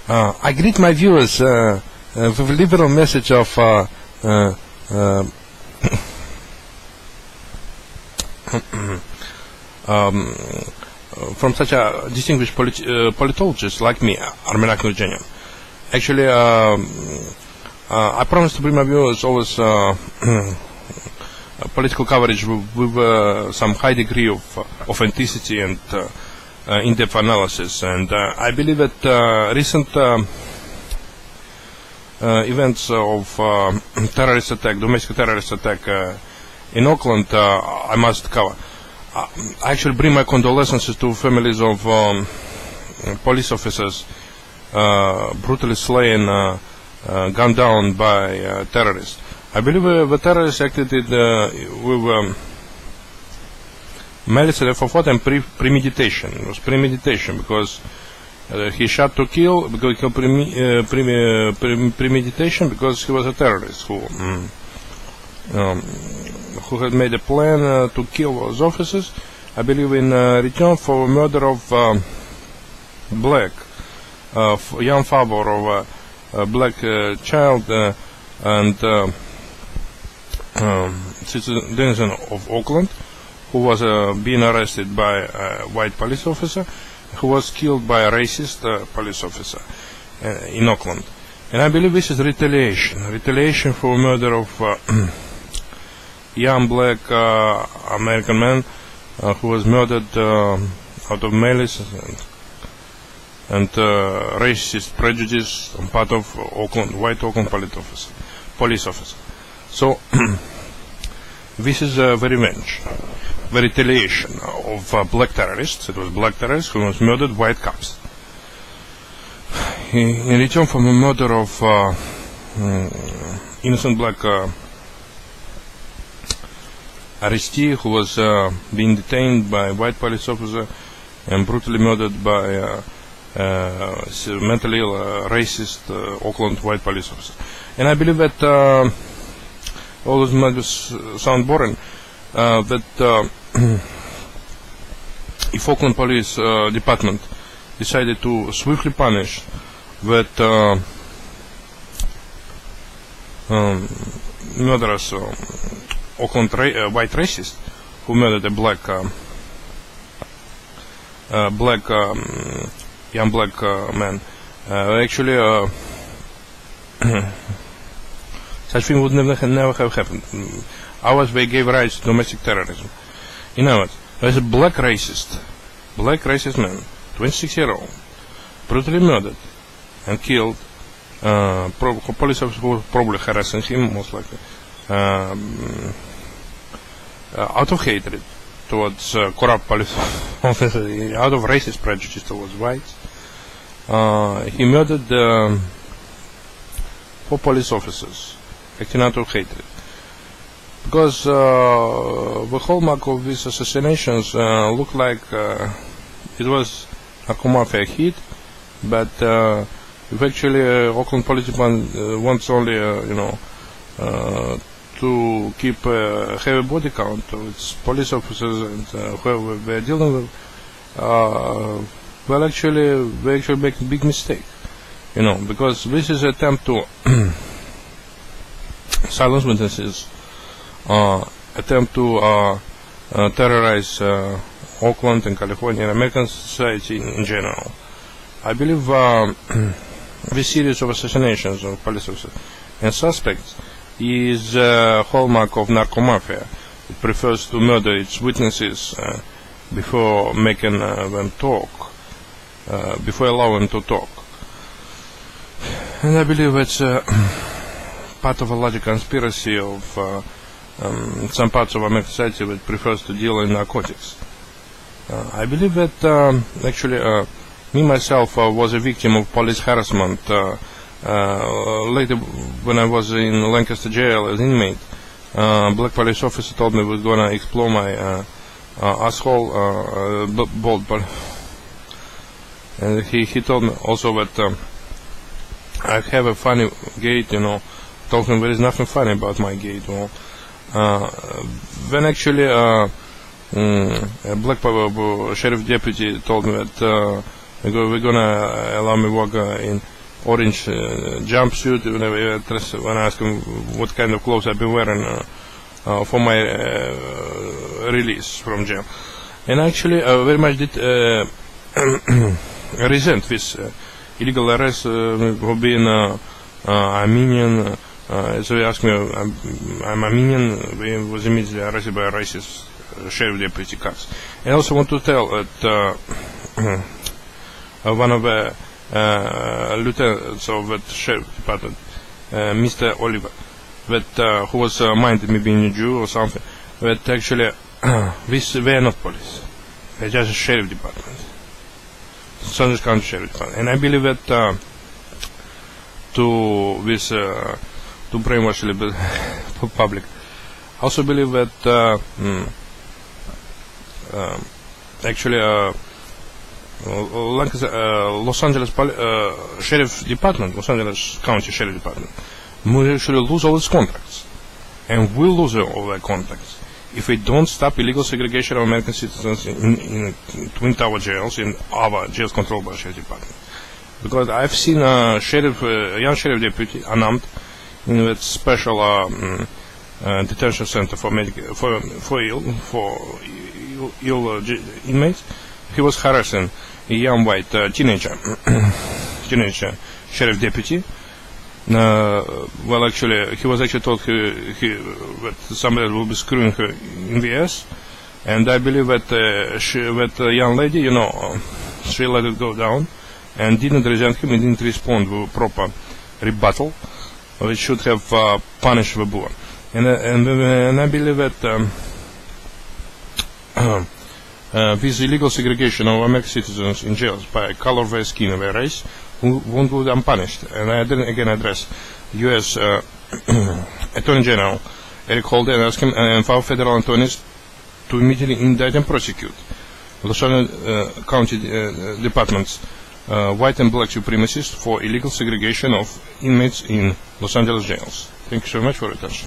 I greet my viewers with a liberal message of from such a distinguished politologist like me, Armenak Nurjanian. Actually, I promise to bring my viewers always political coverage with some high degree of authenticity and in-depth analysis. And I believe that recent events of terrorist attack, domestic terrorist attack in Oakland, I must cover. I actually bring my condolences to families of police officers brutally slain, gunned down by terrorists. I believe the terrorists acted with malice aforethought and premeditation. It was premeditation because he shot to kill, because premeditation because he was a terrorist who had made a plan to kill those officers, I believe, in return for murder of black, young father of a black child and citizen of Oakland, who was being arrested by a white police officer, who was killed by a racist police officer in Oakland. And I believe this is retaliation for murder of young black American man who was murdered out of malice and racist prejudice on part of white Oakland police officer. So this is the revenge, the retaliation of black terrorists. It was black terrorists who was murdered white cops in return for the murder of innocent black arrestee who was being detained by white police officer and brutally murdered by mentally ill racist Oakland white police officer. And I believe that all those might sound boring, that if Oakland Police Department decided to swiftly punish that murderous Oakland white racist who murdered a young black man, actually such thing would never have happened. Ours, they gave rise to domestic terrorism. You know what? There's a black racist man, 26-year-old, brutally murdered and killed. Police officers were probably harassing him, most likely, out of hatred towards corrupt police officers, out of racist prejudice towards whites. He murdered 4 police officers, acting out of hatred. Because the hallmark of these assassinations looked like it was a mafia hit, but if actually Oakland Police Department wants only, to keep a heavy body count of its police officers and whoever they're dealing with, well, actually, they actually make a big mistake, because this is an attempt to silence witnesses, attempt to terrorize Oakland and California and American society in general. I believe this series of assassinations of police officers and suspects is a hallmark of narco-mafia. It prefers to murder its witnesses before making them talk, before allowing them to talk. And I believe it's part of a larger conspiracy of some parts of American society that prefers to deal in narcotics. I believe that actually me myself was a victim of police harassment later when I was in Lancaster jail as inmate. Black police officer told me he was going to explore my asshole, bald, and he told me also that I have a funny gait, told him there is nothing funny about my gait. When actually a black sheriff deputy told me that we're gonna allow me work in orange jumpsuit when I asked him what kind of clothes I've been wearing for my release from jail. And actually very much did resent this illegal arrest for being Armenian. So he asked me, I'm Armenian. We was immediately arrested by a racist sheriff deputy cops. And I also want to tell that one of the lieutenants of the sheriff department, Mr. Oliver, that who was minded me being a Jew or something, that actually they are not police. They're just a sheriff department. Los Angeles County Sheriff Department. And I believe that to this to brainwash a little bit public. I also believe that actually Los Angeles Sheriff Department, Los Angeles County Sheriff Department, will actually lose all its contracts, and will lose all their contracts if we don't stop illegal segregation of American citizens in Twin Tower jails, in our jails controlled by the Sheriff Department. Because I've seen a young sheriff deputy unarmed in that special detention center for ill inmates. He was harassing a young white teenager sheriff deputy. Well, actually, he was actually told that somebody will be screwing her in the ass, and I believe that that young lady, she let it go down and didn't resent him and didn't respond with proper rebuttal, which should have punished the boy. And I believe that this illegal segregation of American citizens in jails by color of their skin or their race won't go unpunished. And I didn't again address U.S. Attorney General Eric Holder and ask him and our federal attorneys to immediately indict and prosecute Los Angeles County Department's white and black supremacists for illegal segregation of inmates in Los Angeles jails. Thank you so much for your attention.